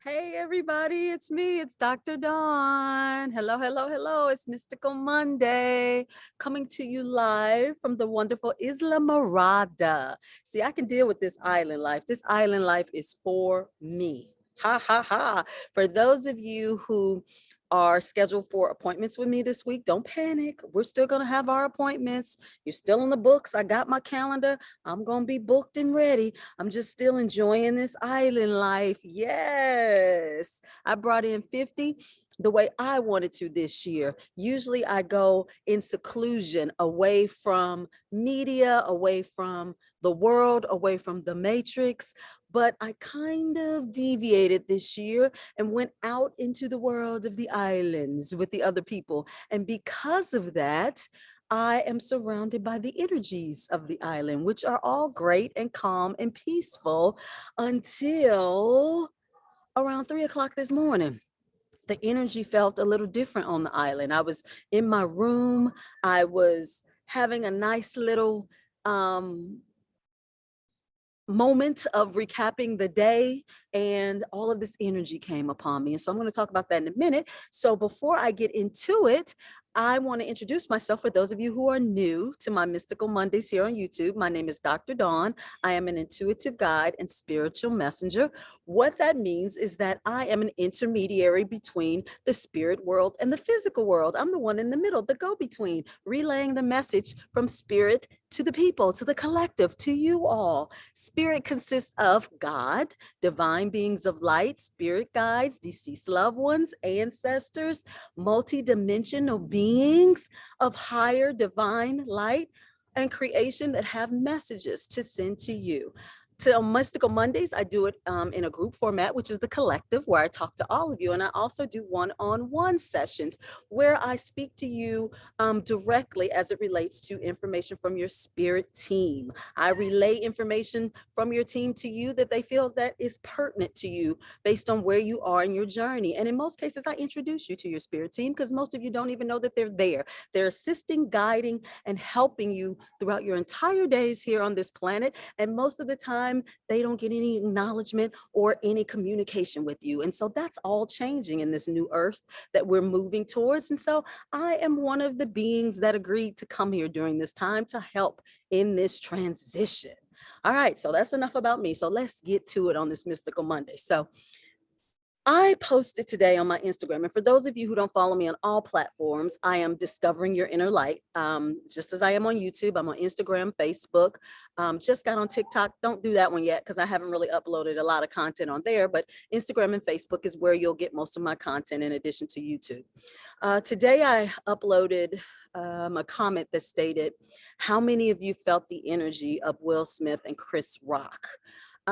Hey everybody, it's me, it's Dr. Dawn. Hello, hello, hello. It's Mystical Monday coming to you live from the wonderful Isla Morada. See, I can deal with this island life. This island life is for me. Ha ha ha. For those of you who are scheduled for appointments with me this week, don't panic. We're still going to have our appointments. You're still in the books. I got my calendar. I'm going to be booked and ready. I'm just still enjoying this island life. Yes. I brought in 50 the way I wanted to this year. Usually I go in seclusion, away from media, away from the world, away from the matrix. But I kind of deviated this year and went out into the world of the islands with the other people. And because of that, I am surrounded by the energies of the island, which are all great and calm and peaceful until around 3 o'clock this morning. The energy felt a little different on the island. I was in my room. I was having a nice little moment of recapping the day, and all of this energy came upon me. And so I'm going to talk about that in a minute. So before I get into it, I want to introduce myself for those of you who are new to my Mystical Mondays here on YouTube. My name is Dr. Dawn. I am an intuitive guide and spiritual messenger. What that means is that I am an intermediary between the spirit world and the physical world. I'm the one in the middle, the go-between, relaying the message from spirit to the people, to the collective, to you all. Spirit consists of God, divine beings of light, spirit guides, deceased loved ones, ancestors, multidimensional beings of higher divine light and creation that have messages to send to you. To Mystical Mondays, I do it in a group format, which is the collective, where I talk to all of you. And I also do one-on-one sessions where I speak to you directly as it relates to information from your spirit team. I relay information from your team to you that they feel that is pertinent to you based on where you are in your journey. And in most cases, I introduce you to your spirit team because most of you don't even know that they're there. They're assisting, guiding, and helping you throughout your entire days here on this planet. And most of the time, they don't get any acknowledgement or any communication with you. And so that's all changing in this new earth that we're moving towards. And so I am one of the beings that agreed to come here during this time to help in this transition. All right, so that's enough about me. So let's get to it on this Mystical Monday. So I posted today on my Instagram, and for those of you who don't follow me on all platforms, I am discovering your inner light. Just as I am on YouTube, I'm on Instagram, Facebook, just got on TikTok. Don't do that one yet because I haven't really uploaded a lot of content on there, but Instagram and Facebook is where you'll get most of my content in addition to YouTube. Today I uploaded a comment that stated, how many of you felt the energy of Will Smith and Chris Rock?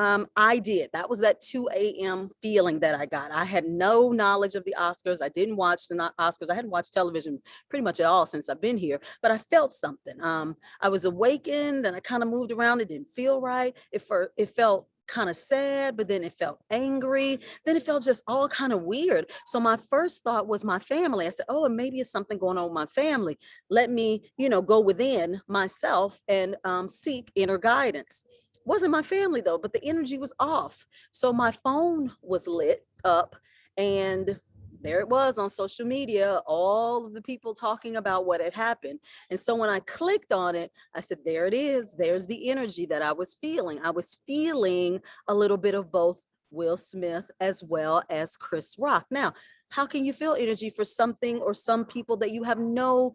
I did. That was that 2 a.m. feeling that I got. I had no knowledge of the Oscars. I didn't watch the Oscars. I hadn't watched television pretty much at all since I've been here, but I felt something. I was awakened and I kind of moved around. It didn't feel right. It felt kind of sad, but then it felt angry. Then it felt just all kind of weird. So my first thought was my family. I said, oh, and maybe it's something going on with my family. Let me, go within myself and seek inner guidance. Wasn't my family though, but the energy was off. So my phone was lit up and there it was on social media, all of the people talking about what had happened. And so when I clicked on it, I said, there it is. There's the energy that I was feeling. I was feeling a little bit of both Will Smith as well as Chris Rock. Now, how can you feel energy for something or some people that you have no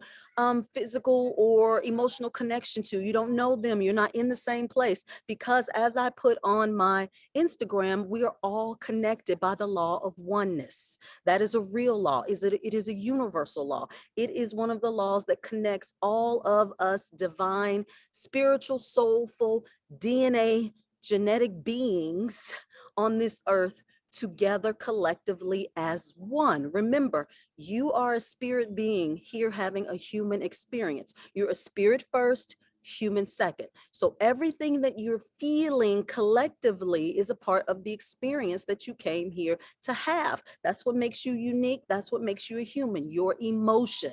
physical or emotional connection to? You don't know them. You're not in the same place. Because as I put on my Instagram, we are all connected by the law of oneness. That is a real law. It is a universal law. It is one of the laws that connects all of us divine, spiritual, soulful, DNA, genetic beings on this earth together collectively as one. Remember, you are a spirit being here having a human experience. You're a spirit first, human second. So everything that you're feeling collectively is a part of the experience that you came here to have. That's what makes you unique. That's what makes you a human, your emotion.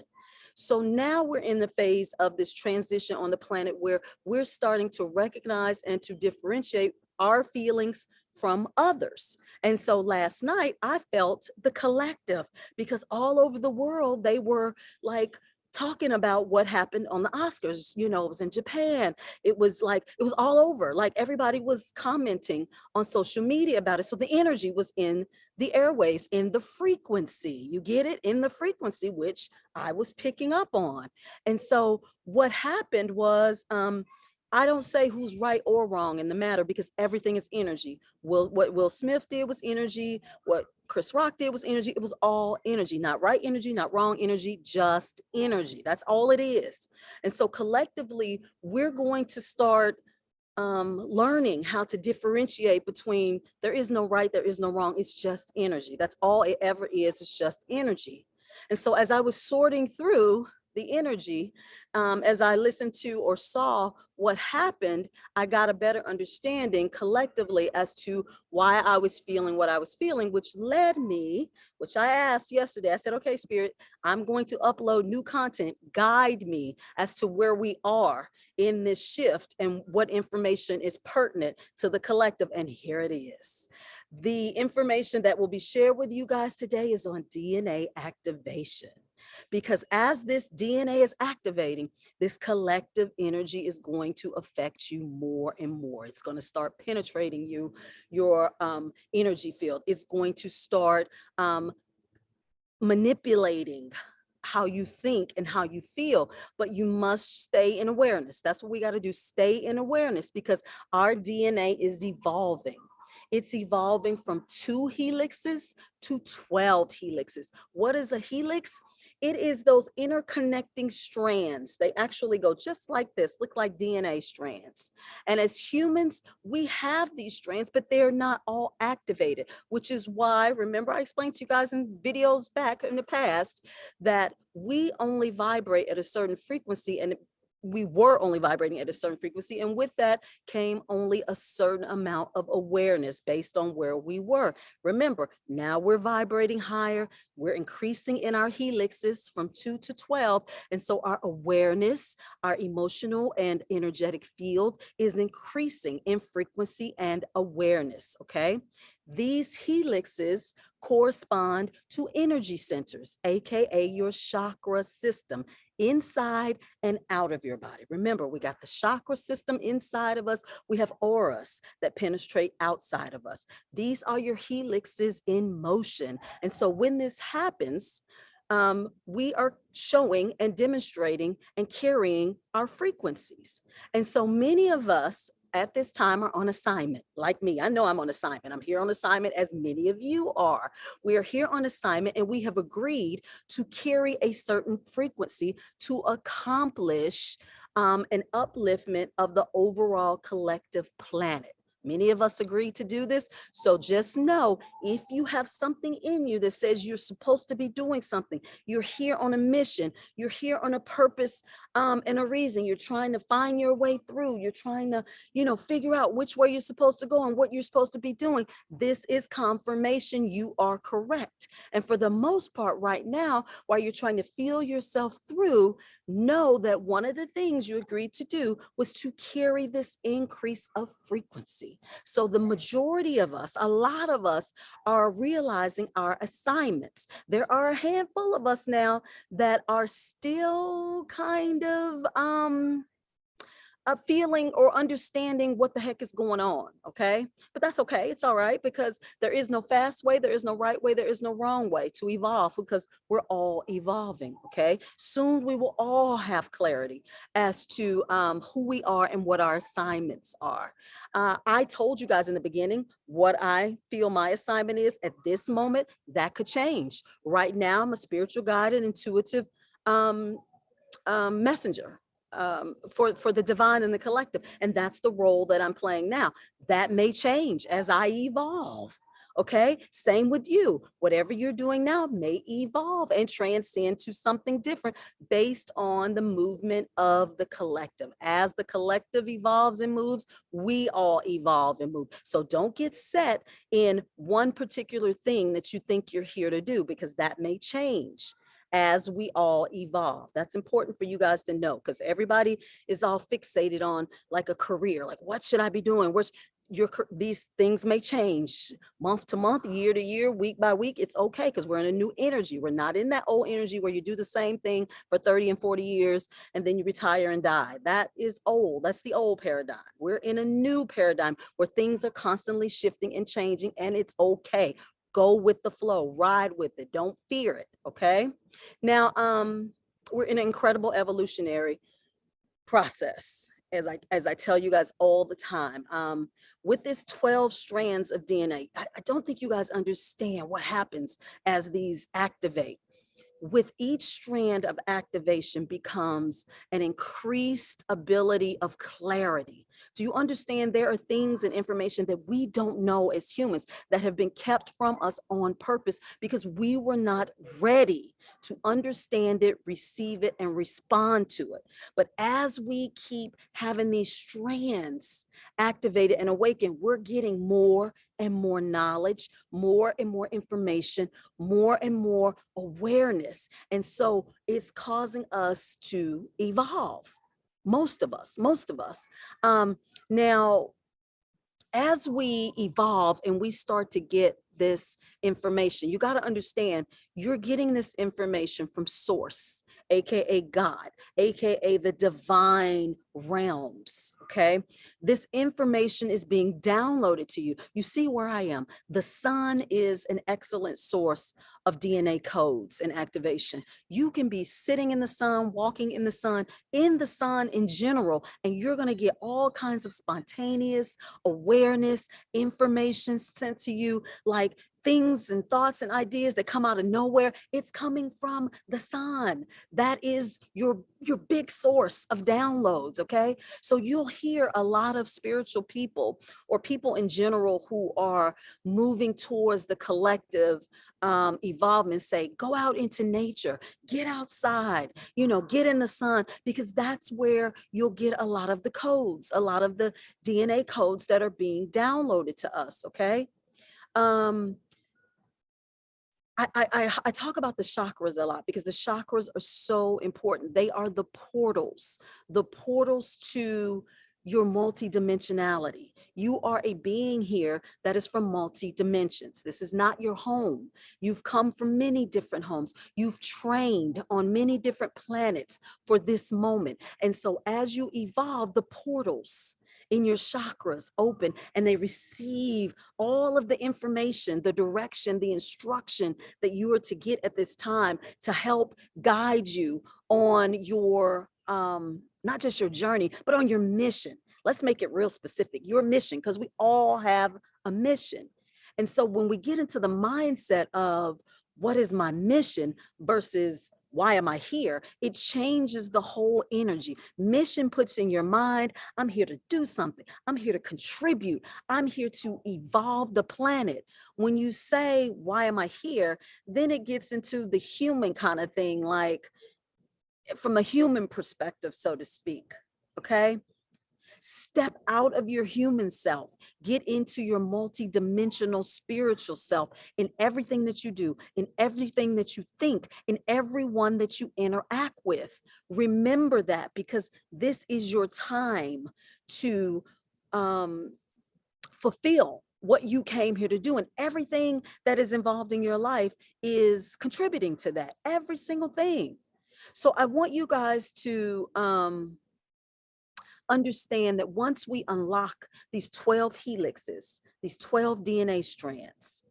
So now we're in the phase of this transition on the planet where we're starting to recognize and to differentiate our feelings from others. And so last night I felt the collective, because all over the world they were like talking about what happened on the Oscars. You know, it was in Japan. It was like, it was all over. Like everybody was commenting on social media about it. So the energy was in the airways, in the frequency. You get it? In the frequency, which I was picking up on. And so what happened was, I don't say who's right or wrong in the matter, because everything is energy. What Will Smith did was energy. What Chris Rock did was energy. It was all energy, not right energy, not wrong energy, just energy. That's all it is. And so collectively, we're going to start learning how to differentiate between there is no right, there is no wrong. It's just energy. That's all it ever is. It's just energy. And so as I was sorting through the energy, as I listened to or saw what happened, I got a better understanding collectively as to why I was feeling what I was feeling, which led me, which I asked yesterday. I said, okay, Spirit, I'm going to upload new content. Guide me as to where we are in this shift and what information is pertinent to the collective. And here it is. The information that will be shared with you guys today is on DNA activation. Because as this DNA is activating, this collective energy is going to affect you more and more. It's going to start penetrating your energy field. It's going to start manipulating how you think and how you feel, but you must stay in awareness. That's what we got to do. Stay in awareness, because our DNA is evolving. It's evolving from 2 helixes to 12 helixes. What is a helix? It is those interconnecting strands. They actually go just like this, look like DNA strands. And as humans, we have these strands, but they're not all activated, which is why, remember, I explained to you guys in videos back in the past that we only vibrate at a certain frequency, and we were only vibrating at a certain frequency. And with that came only a certain amount of awareness based on where we were. Remember, now we're vibrating higher. We're increasing in our helixes from 2 to 12. And so our awareness, our emotional and energetic field is increasing in frequency and awareness, okay? These helixes correspond to energy centers, AKA your chakra system, inside and out of your body. Remember, we got the chakra system inside of us. We have auras that penetrate outside of us. These are your helixes in motion. And so when this happens, we are showing and demonstrating and carrying our frequencies. And so many of us at this time are on assignment, like me. I know I'm on assignment. I'm here on assignment, as many of you are. We are here on assignment, and we have agreed to carry a certain frequency to accomplish an upliftment of the overall collective planet. Many of us agreed to do this. So just know, if you have something in you that says you're supposed to be doing something, you're here on a mission, you're here on a purpose and a reason, you're trying to find your way through, you're trying to, figure out which way you're supposed to go and what you're supposed to be doing. This is confirmation you are correct. And for the most part right now, while you're trying to feel yourself through, know that one of the things you agreed to do was to carry this increase of frequency. So the majority of us, a lot of us, are realizing our assignments. There are a handful of us now that are still kind of feeling or understanding what the heck is going on, okay? But that's okay, it's all right, because there is no fast way, there is no right way, there is no wrong way to evolve, because we're all evolving, okay? Soon we will all have clarity as to who we are and what our assignments are. I told you guys in the beginning what I feel my assignment is at this moment. That could change. Right now, I'm a spiritual guide and intuitive messenger for the divine and the collective. And that's the role that I'm playing now. That may change as I evolve. Okay, same with you. Whatever you're doing now may evolve and transcend to something different based on the movement of the collective. As the collective evolves and moves, we all evolve and move. So don't get set in one particular thing that you think you're here to do, because that may change as we all evolve. That's important for you guys to know, because everybody is all fixated on like a career, like what should I be doing? these things may change month to month, year to year, week by week. It's okay because we're in a new energy. We're not in that old energy where you do the same thing for 30 and 40 years and then you retire and die. That is old. That's the old paradigm. We're in a new paradigm where things are constantly shifting and changing, and it's okay. Go with the flow, ride with it. Don't fear it. Okay. Now, we're in an incredible evolutionary process, as I tell you guys all the time. With this 12 strands of DNA, I don't think you guys understand what happens as these activate. With each strand of activation becomes an increased ability of clarity. Do you understand there are things and information that we don't know as humans that have been kept from us on purpose because we were not ready to understand it, receive it, and respond to it. But as we keep having these strands activated and awakened, we're getting more and more knowledge, more and more information, more and more awareness. And so it's causing us to evolve. Most of us. Now, as we evolve and we start to get this information, you got to understand you're getting this information from source, aka God, aka the divine realms. Okay, this information is being downloaded to you. You see where I am. The sun is an excellent source of DNA codes and activation. You can be sitting in the sun, walking in the sun in general, and you're going to get all kinds of spontaneous awareness, information sent to you, like things and thoughts and ideas that come out of nowhere. It's coming from the sun. That is your big source of downloads. Okay, so you'll hear a lot of spiritual people or people in general who are moving towards the collective evolvement say, go out into nature, get outside, get in the sun, because that's where you'll get a lot of the codes, a lot of the DNA codes that are being downloaded to us. Okay. I talk about the chakras a lot because the chakras are so important. They are the portals to your multidimensionality. You are a being here that is from multi dimensions. This is not your home. You've come from many different homes. You've trained on many different planets for this moment. And so as you evolve, the portals in your chakras open and they receive all of the information, the direction, the instruction that you are to get at this time to help guide you on your, not just your journey, but on your mission. Let's make it real specific, your mission, because we all have a mission. And so when we get into the mindset of what is my mission versus why am I here, it changes the whole energy. Mission puts in your mind, I'm here to do something. I'm here to contribute. I'm here to evolve the planet. When you say, why am I here? Then it gets into the human kind of thing, like from a human perspective, so to speak. Okay. Step out of your human self, get into your multidimensional spiritual self in everything that you do, in everything that you think, in everyone that you interact with. Remember that, because this is your time to fulfill what you came here to do. And everything that is involved in your life is contributing to that, every single thing. So I want you guys to understand that once we unlock these 12 helixes, these 12 DNA strands,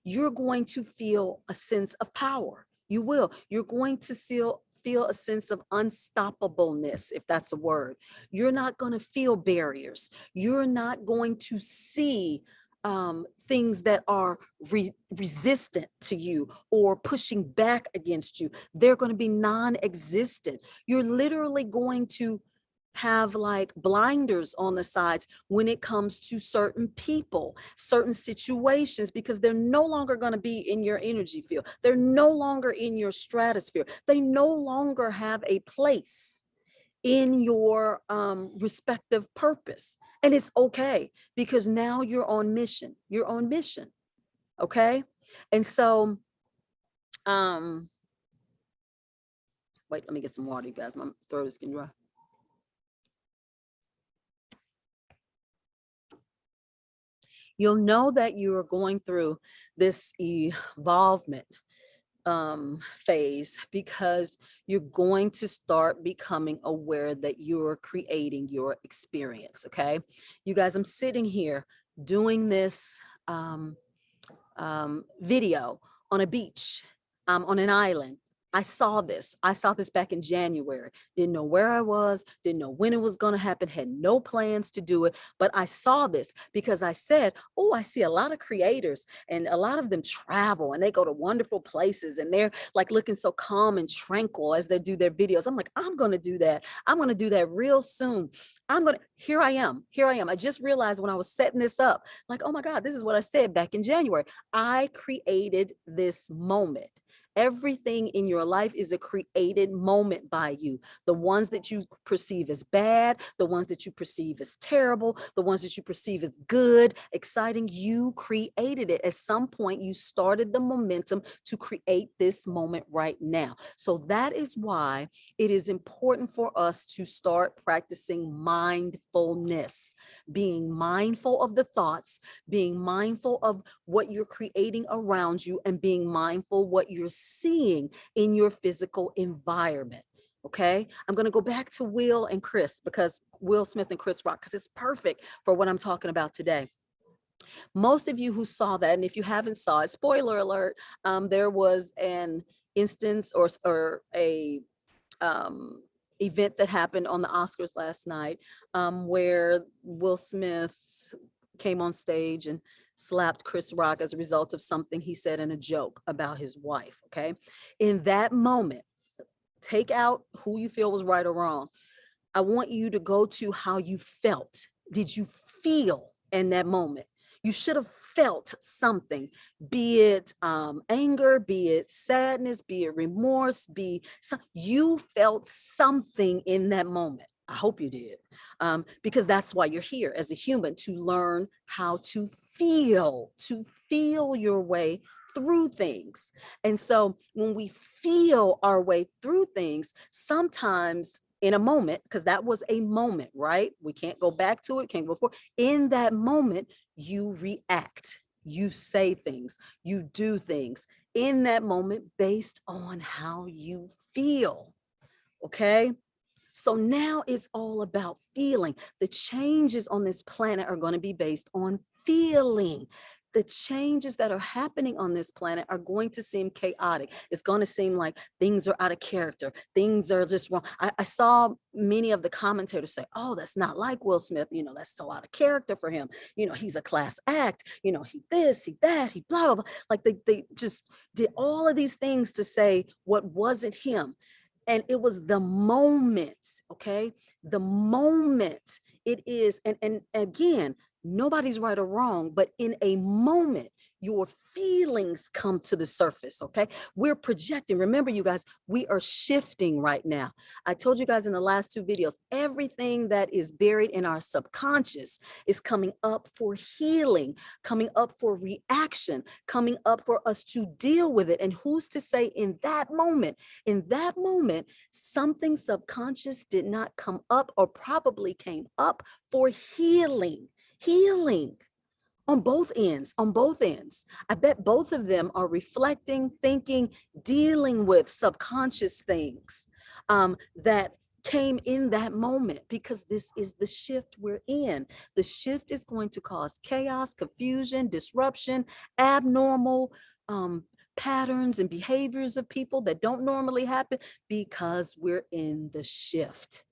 you're going to feel a sense of power. You will. You're going to feel a sense of unstoppableness, if that's a word. You're not going to feel barriers. You're not going to see things that are resistant to you or pushing back against you. They're going to be non-existent. You're literally going to have like blinders on the sides when it comes to certain people, certain situations, because they're no longer going to be in your energy field. They're no longer in your stratosphere. They no longer have a place in your respective purpose. And it's okay, because now you're on mission. You're on mission. Okay. And so, wait, let me get some water, you guys. My throat is getting dry. You'll know that you are going through this evolvement phase because you're going to start becoming aware that you're creating your experience. Okay, you guys, I'm sitting here doing this video on a beach, on an island. I saw this. I saw this back in January. Didn't know where I was, didn't know when it was going to happen, had no plans to do it. But I saw this because I said, oh, I see a lot of creators and a lot of them travel and they go to wonderful places and they're like looking so calm and tranquil as they do their videos. I'm like, I'm going to do that. I'm going to do that real soon. Here I am. I just realized when I was setting this up, like, oh my God, this is what I said back in January. I created this moment. Everything in your life is a created moment by you. The ones that you perceive as bad, the ones that you perceive as terrible, the ones that you perceive as good, exciting, you created it. At some point, you started the momentum to create this moment right now. So that is why it is important for us to start practicing mindfulness, being mindful of the thoughts, being mindful of what you're creating around you, and being mindful what you're seeing in your physical environment. Okay, I'm going to go back to Will and Chris, because Will Smith and Chris Rock, because it's perfect for what I'm talking about today. Most of you who saw that, and if you haven't saw it, spoiler alert, there was an instance or a event that happened on the Oscars last night, where Will Smith came on stage and slapped Chris Rock as a result of something he said in a joke about his wife. Okay, in that moment, take out who you feel was right or wrong. I want you to go to how you felt. Did you feel in that moment? You should have felt something, be it anger, be it sadness, be it remorse, you felt something in that moment. I hope you did, because that's why you're here as a human, to learn how to feel your way through things. And so when we feel our way through things, sometimes in a moment, because that was a moment, right? We can't go back to it, can't go forward. In that moment, you react, you say things, you do things in that moment based on how you feel. Okay. So now it's all about feeling. The changes on this planet are going to be based on feeling. The changes that are happening on this planet are going to seem chaotic. It's going to seem like things are out of character. Things are just wrong. I saw many of the commentators say, oh, that's not like Will Smith. That's so out of character for him. He's a class act. He this, he that, he blah, blah, blah. Like they just did all of these things to say what wasn't him. And it was the moment, okay? The moment it is, and again, nobody's right or wrong, but in a moment, your feelings come to the surface, okay? We're projecting. Remember, you guys, we are shifting right now. I told you guys in the last two videos, everything that is buried in our subconscious is coming up for healing, coming up for reaction, coming up for us to deal with it. And who's to say in that moment, something subconscious did not come up, or probably came up for healing on both ends. I bet both of them are reflecting, thinking, dealing with subconscious things that came in that moment, because this is the shift we're in. The shift is going to cause chaos, confusion, disruption, abnormal patterns and behaviors of people that don't normally happen, because we're in the shift.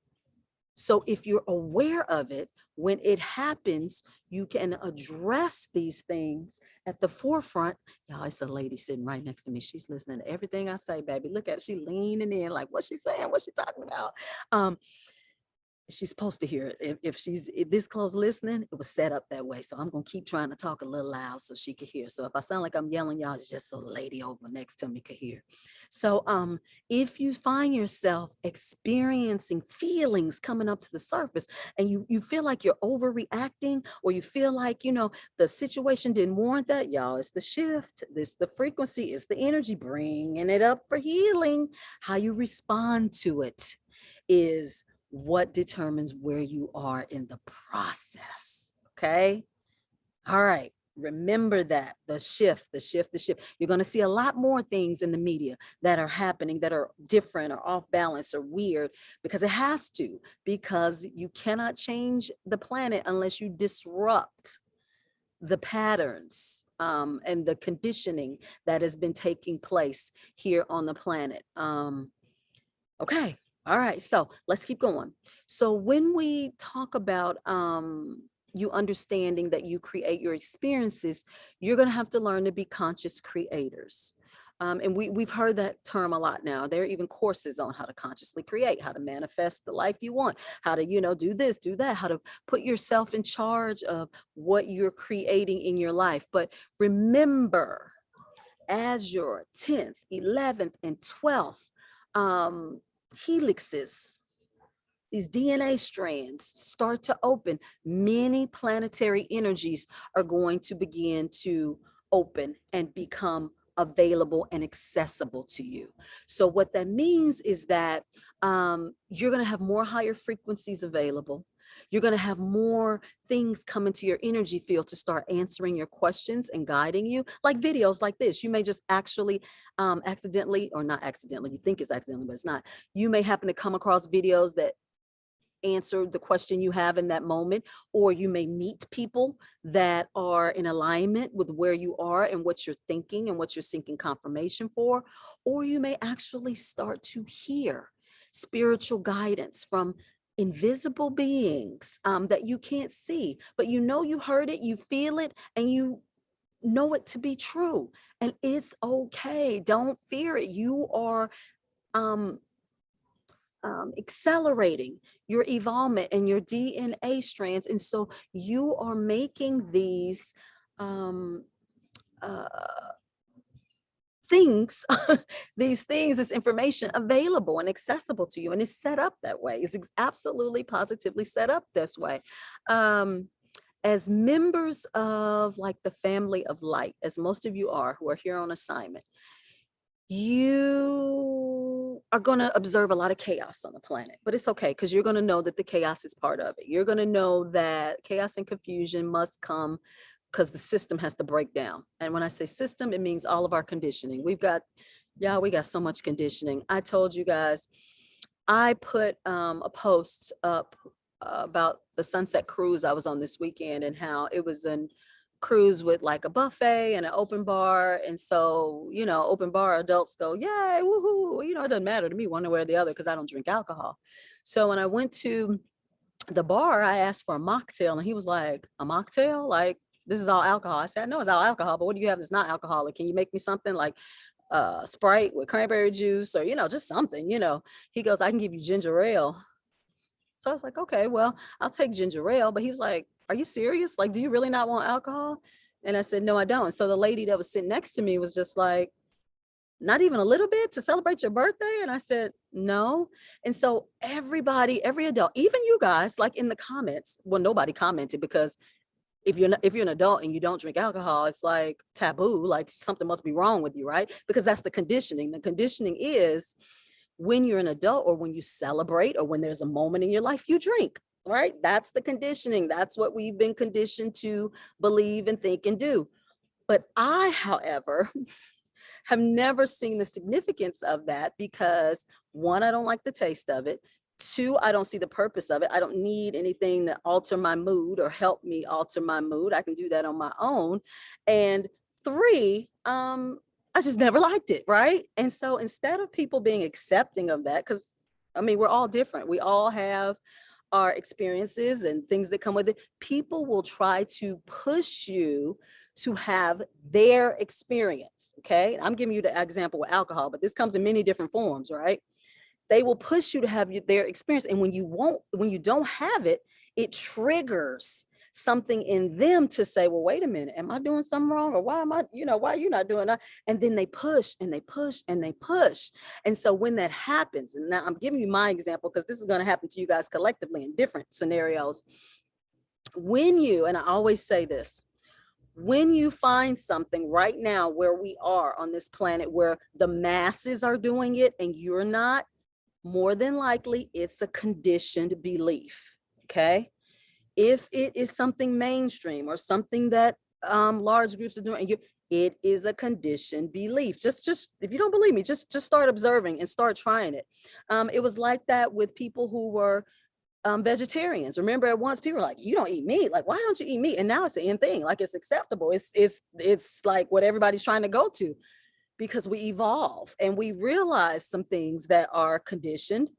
So if you're aware of it, when it happens, you can address these things at the forefront. Y'all, it's a lady sitting right next to me. She's listening to everything I say, baby. Look at her. She leaning in like, what's she saying? What's she talking about? She's supposed to hear it. If she's this close listening, it was set up that way. So I'm going to keep trying to talk a little loud so she could hear. So if I sound like I'm yelling, y'all, it's just so the lady over next to me could hear. So if you find yourself experiencing feelings coming up to the surface, and you feel like you're overreacting, or you feel like, the situation didn't warrant that, y'all, it's the shift. The frequency, is the energy, bringing it up for healing. How you respond to it is what determines where you are in the process. Okay. All right. Remember that the shift, the shift, the shift. You're going to see a lot more things in the media that are happening that are different or off balance or weird, because it has to, because you cannot change the planet unless you disrupt the patterns and the conditioning that has been taking place here on the planet. Okay. All right. So let's keep going. So when we talk about you understanding that you create your experiences, you're going to have to learn to be conscious creators. And we've heard that term a lot now. There are even courses on how to consciously create, how to manifest the life you want, how to, do this, do that, how to put yourself in charge of what you're creating in your life. But remember, as your 10th, 11th, and 12th helixes, these DNA strands start to open, many planetary energies are going to begin to open and become available and accessible to you. So what that means is that you're going to have more higher frequencies available. You're going to have more things come into your energy field to start answering your questions and guiding you, like videos like this. You may just actually accidentally, or not accidentally, you think it's accidentally, but it's not. You may happen to come across videos that answer the question you have in that moment, or you may meet people that are in alignment with where you are and what you're thinking and what you're seeking confirmation for, or you may actually start to hear spiritual guidance from invisible beings that you can't see, but you heard it, you feel it, and you know it to be true. And it's okay. Don't fear it. You are accelerating your evolvement and your DNA strands. And so you are making these uh, things, this information available and accessible to you. And it's set up that way. It's absolutely positively set up this way. As members of like the family of light, as most of you are who are here on assignment, you are going to observe a lot of chaos on the planet, but it's okay, because you're going to know that the chaos is part of it. You're going to know that chaos and confusion must come because the system has to break down. And when I say system, it means all of our conditioning. We got so much conditioning. I told you guys, I put a post up about the sunset cruise I was on this weekend, and how it was an cruise with like a buffet and an open bar. And so, open bar adults go, yay, woohoo. It doesn't matter to me one way or the other because I don't drink alcohol. So when I went to the bar, I asked for a mocktail, and he was like, a mocktail? Like, this is all alcohol. I said, I know it's all alcohol, but what do you have that's not alcoholic? Can you make me something like Sprite with cranberry juice, or, just something, He goes, I can give you ginger ale. So I was like, okay, well, I'll take ginger ale. But he was like, are you serious? Like, do you really not want alcohol? And I said, no, I don't. So the lady that was sitting next to me was just like, not even a little bit to celebrate your birthday? And I said, no. And so everybody, every adult, even you guys, like in the comments, well, nobody commented, because if you're an adult and you don't drink alcohol, it's like taboo, like something must be wrong with you, right? Because that's the conditioning. The conditioning is when you're an adult, or when you celebrate, or when there's a moment in your life, you drink, right? That's the conditioning. That's what we've been conditioned to believe and think and do. But I, however, have never seen the significance of that, because one, I don't like the taste of it. Two, I don't see the purpose of it. I don't need anything to alter my mood or help me alter my mood. I can do that on my own. And three, I just never liked it, right? And so instead of people being accepting of that, because we're all different. We all have our experiences and things that come with it. People will try to push you to have their experience. Okay. I'm giving you the example with alcohol, but this comes in many different forms, right? They will push you to have their experience. And when you don't have it, it triggers something in them to say, well, wait a minute, am I doing something wrong? Or why are you not doing that? And then they push and they push and they push. And so when that happens, and now I'm giving you my example, because this is going to happen to you guys collectively in different scenarios. And I always say this, when you find something right now where we are on this planet where the masses are doing it and you're not, more than likely it's a conditioned belief. Okay. If it is something mainstream or something that large groups are doing, and it is a conditioned belief. Just if you don't believe me, just start observing and start trying it. It was like that with people who were vegetarians. Remember, at once people were like, "You don't eat meat. Like, why don't you eat meat?" And now it's an in thing. Like, it's acceptable. It's like what everybody's trying to go to, because we evolve and we realize some things that are conditioned,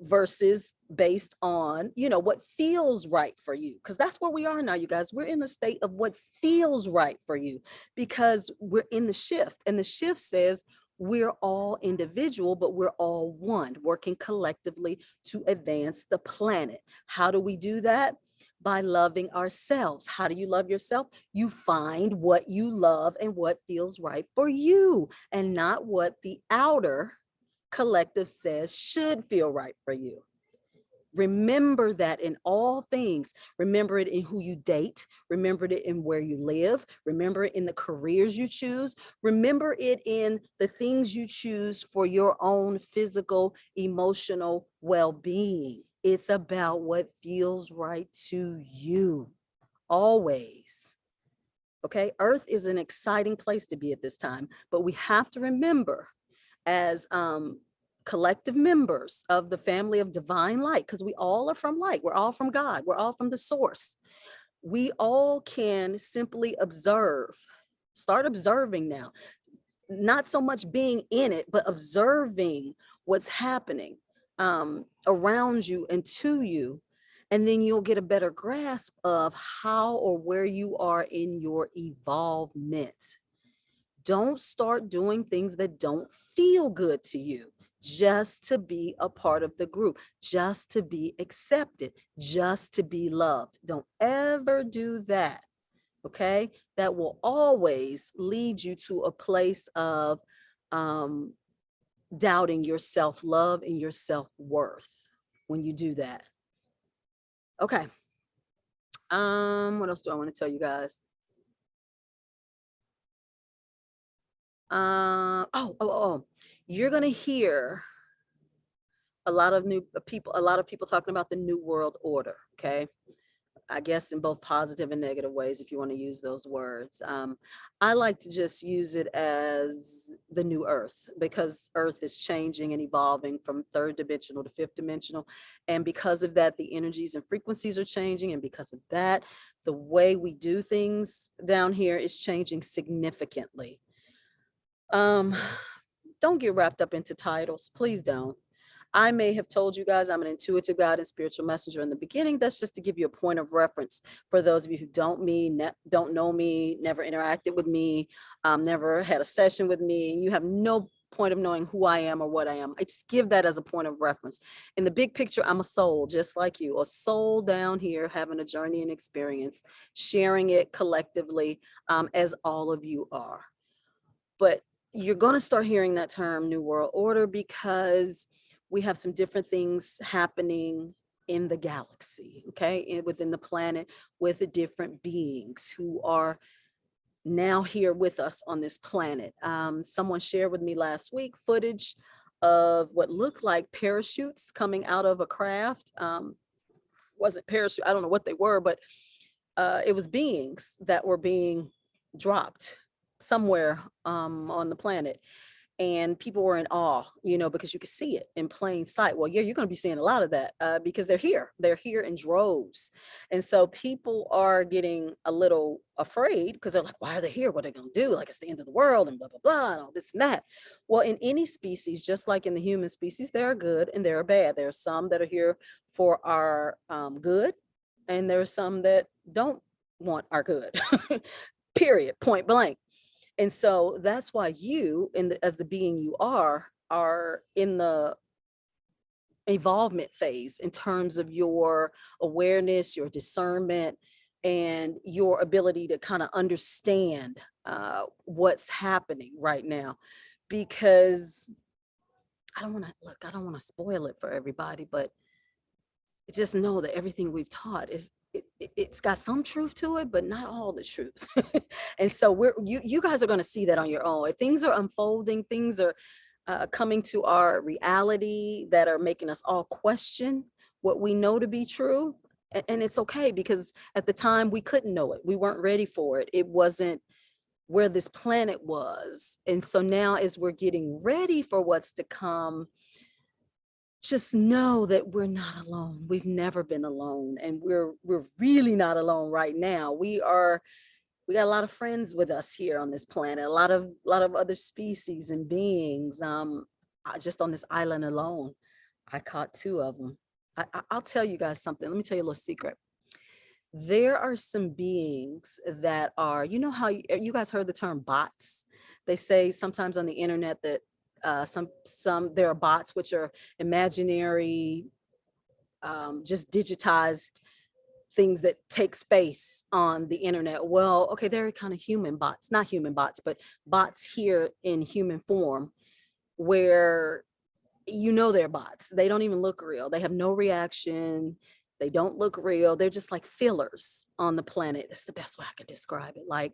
versus based on, what feels right for you. Because that's where we are now, you guys. We're in the state of what feels right for you, because we're in the shift. And the shift says we're all individual, but we're all one, working collectively to advance the planet. How do we do that? By loving ourselves. How do you love yourself? You find what you love and what feels right for you, and not what the outer collective says should feel right for you. Remember that in all things. Remember it in who you date. Remember it in where you live. Remember it in the careers you choose. Remember it in the things you choose for your own physical, emotional well-being. It's about what feels right to you, always. Okay, Earth is an exciting place to be at this time, but we have to remember, as collective members of the family of divine light, because we all are from light, we're all from God, we're all from the source. We all can simply observe. Start observing now, not so much being in it, but observing what's happening around you and to you. And then you'll get a better grasp of how or where you are in your evolvement. Don't start doing things that don't feel good to you, just to be a part of the group, just to be accepted, just to be loved. Don't ever do that. Okay, that will always lead you to a place of doubting your self-love and your self-worth when you do that. Okay. What else do I want to tell you guys? You're gonna hear a lot of people talking about the new world order. Okay, I guess in both positive and negative ways, if you want to use those words. I like to just use it as the new earth, because earth is changing and evolving from third dimensional to fifth dimensional. And because of that, the energies and frequencies are changing. And because of that, the way we do things down here is changing significantly. Don't get wrapped up into titles. Please don't. I may have told you guys I'm an intuitive guide and spiritual messenger in the beginning. That's just to give you a point of reference for those of you who don't know me, never interacted with me, never had a session with me. You have no point of knowing who I am or what I am. I just give that as a point of reference. In the big picture, I'm a soul just like you, a soul down here having a journey and experience, sharing it collectively, as all of you are. But you're going to start hearing that term New World Order because we have some different things happening in the galaxy, okay, within the planet, with the different beings who are now here with us on this planet. Someone shared with me last week footage of what looked like parachutes coming out of a craft. Wasn't parachute, I don't know what they were, but it was beings that were being dropped somewhere on the planet. And people were in awe, because you could see it in plain sight. Well, yeah, you're going to be seeing a lot of that because they're here in droves. And so people are getting a little afraid because they're like, why are they here? What are they going to do? Like, it's the end of the world and blah, blah, blah, and all this and that. Well, in any species, just like in the human species, there are good and there are bad. There are some that are here for our good, and there are some that don't want our good, period, point blank. And so that's why you, as the being you are in the evolvement phase in terms of your awareness, your discernment, and your ability to kind of understand what's happening right now. Because I don't want to spoil it for everybody, but just know that everything we've taught it's got some truth to it, but not all the truth. And so you guys are going to see that on your own. If things are unfolding, things are coming to our reality that are making us all question what we know to be true. And it's okay, because at the time we couldn't know it. We weren't ready for it. It wasn't where this planet was. And so now, as we're getting ready for what's to come, just know that we're not alone. We've never been alone, and we're really not alone right now. We got a lot of friends with us here on this planet, a lot of other species and beings. Just on this island alone, I caught two of them. I'll tell you guys something. Let me tell you a little secret. There are some beings that are, you know how you guys heard the term bots? They say sometimes on the internet that some there are bots, which are imaginary, just digitized things that take space on the internet. Well, okay, they're kind of human bots, not human bots, but bots here in human form, where they're bots. They don't even look real. They have no reaction. They don't look real. They're just like fillers on the planet. That's the best way I can describe it. Like,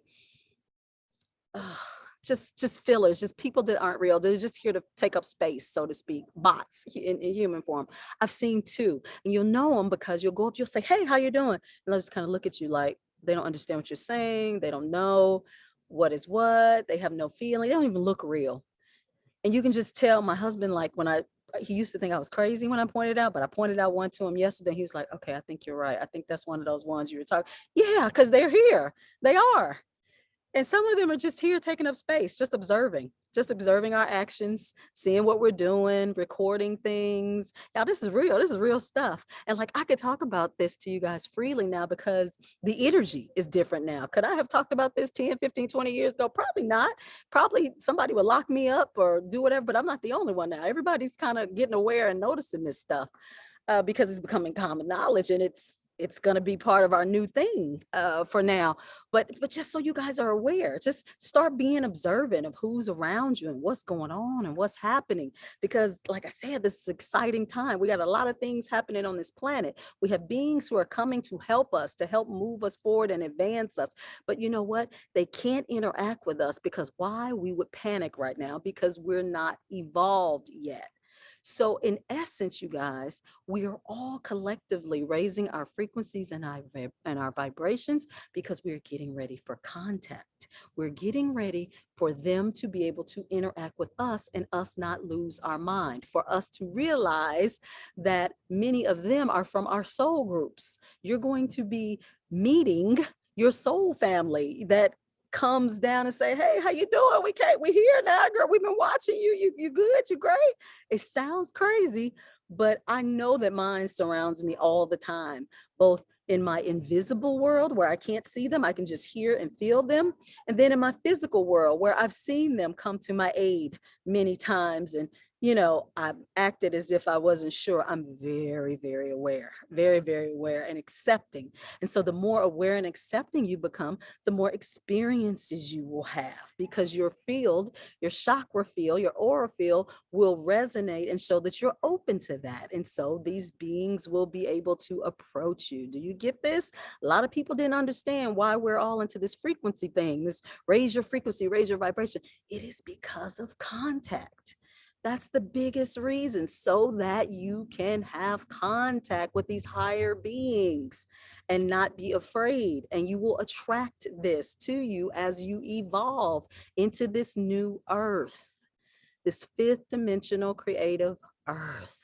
uh, just fillers, just people that aren't real. They're just here to take up space, so to speak. Bots in human form. I've seen two, and you'll know them because you'll go up, you'll say, "Hey, how you doing?" And they'll just kind of look at you like they don't understand what you're saying. They don't know what is what. They have no feeling. They don't even look real. And you can just tell. My husband, like, he used to think I was crazy when I pointed out, but I pointed out one to him yesterday. He was like, "Okay, I think you're right. I think that's one of those ones you were talking." Yeah, because they're here. They are. And some of them are just here taking up space, just observing our actions, seeing what we're doing, recording things. Now, this is real. This is real stuff. And like, I could talk about this to you guys freely now because the energy is different now. Could I have talked about this 10, 15, 20 years ago? Probably not. Probably somebody would lock me up or do whatever, but I'm not the only one now. Everybody's kind of getting aware and noticing this stuff, because it's becoming common knowledge, and it's going to be part of our new thing, for now. But just so you guys are aware, just start being observant of who's around you and what's going on and what's happening. Because like I said, this is an exciting time. We got a lot of things happening on this planet. We have beings who are coming to help us, to help move us forward and advance us. But you know what? They can't interact with us because why? We would panic right now because we're not evolved yet. So, in essence, you guys, we are all collectively raising our frequencies and our vibrations because we're getting ready for contact. We're getting ready for them to be able to interact with us and us not lose our mind, for us to realize that many of them are from our soul groups. You're going to be meeting your soul family that comes down and say, "Hey, how you doing? We here now, girl. We've been watching you. You good? You great?" It sounds crazy, but I know that mine surrounds me all the time, both in my invisible world where I can't see them, I can just hear and feel them, and then in my physical world where I've seen them come to my aid many times. And I've acted as if I wasn't sure. I'm very, very aware, very, very aware and accepting. And so the more aware and accepting you become, the more experiences you will have, because your field, your chakra field, your aura field will resonate and show that you're open to that. And so these beings will be able to approach you. Do you get this? A lot of people didn't understand why we're all into this frequency thing, this raise your frequency, raise your vibration. It is because of contact. That's the biggest reason, so that you can have contact with these higher beings and not be afraid. And you will attract this to you as you evolve into this new earth, this fifth dimensional creative earth.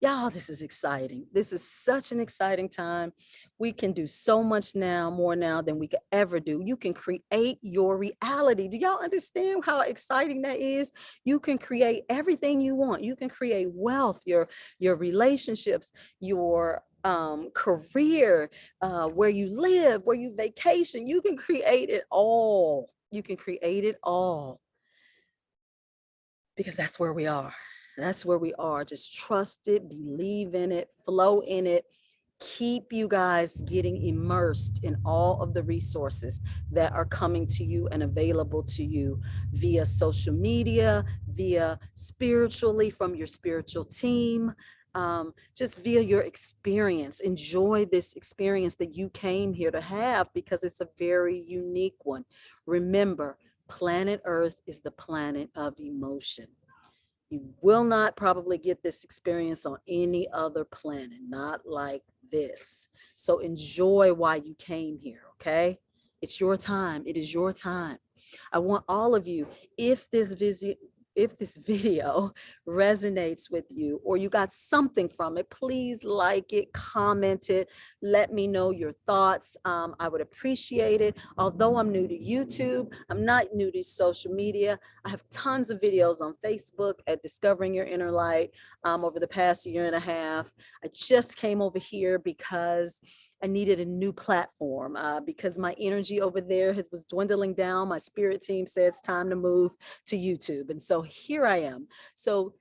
Y'all, this is exciting. This is such an exciting time. We can do so much now, more now than we could ever do. You can create your reality. Do y'all understand how exciting that is? You can create everything you want. You can create wealth, your relationships, your career, where you live, where you vacation. You can create it all. You can create it all, because that's where we are. That's where we are. Just trust it, believe in it, flow in it. Keep you guys getting immersed in all of the resources that are coming to you and available to you via social media, via spiritually from your spiritual team, just via your experience. Enjoy this experience that you came here to have, because it's a very unique one. Remember, planet Earth is the planet of emotion. You will not probably get this experience on any other planet, not like this. So enjoy why you came here, okay? It's your time. It is your time. I want all of you, if this video resonates with you or you got something from it, please like it, comment it, let me know your thoughts. I would appreciate it. Although I'm new to YouTube, I'm not new to social media. I have tons of videos on Facebook at Discovering Your Inner Light over the past year and a half. I just came over here because I needed a new platform because my energy over there was dwindling down. My spirit team said it's time to move to YouTube. And so here I am. So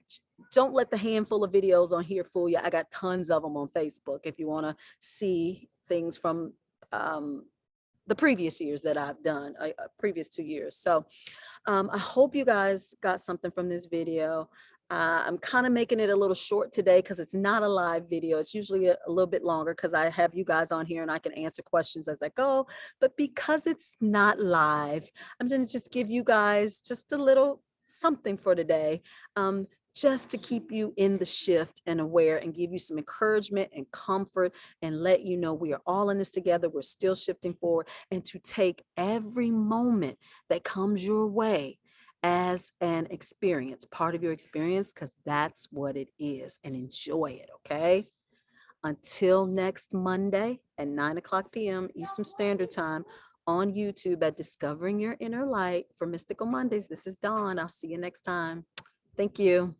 don't let the handful of videos on here fool you. I got tons of them on Facebook if you want to see things from the previous years that I've done, previous 2 years. So I hope you guys got something from this video. I'm kind of making it a little short today because it's not a live video. It's usually a little bit longer because I have you guys on here and I can answer questions as I go. But because it's not live, I'm going to just give you guys just a little something for today. Just to keep you in the shift and aware and give you some encouragement and comfort and let you know we are all in this together. We're still shifting forward, and to take every moment that comes your way as an experience, part of your experience, because that's what it is, and enjoy it, okay? Until next Monday at 9:00 p.m. Eastern Standard Time on YouTube at Discovering Your Inner Light for Mystical Mondays. This is Dawn. I'll see you next time. Thank you.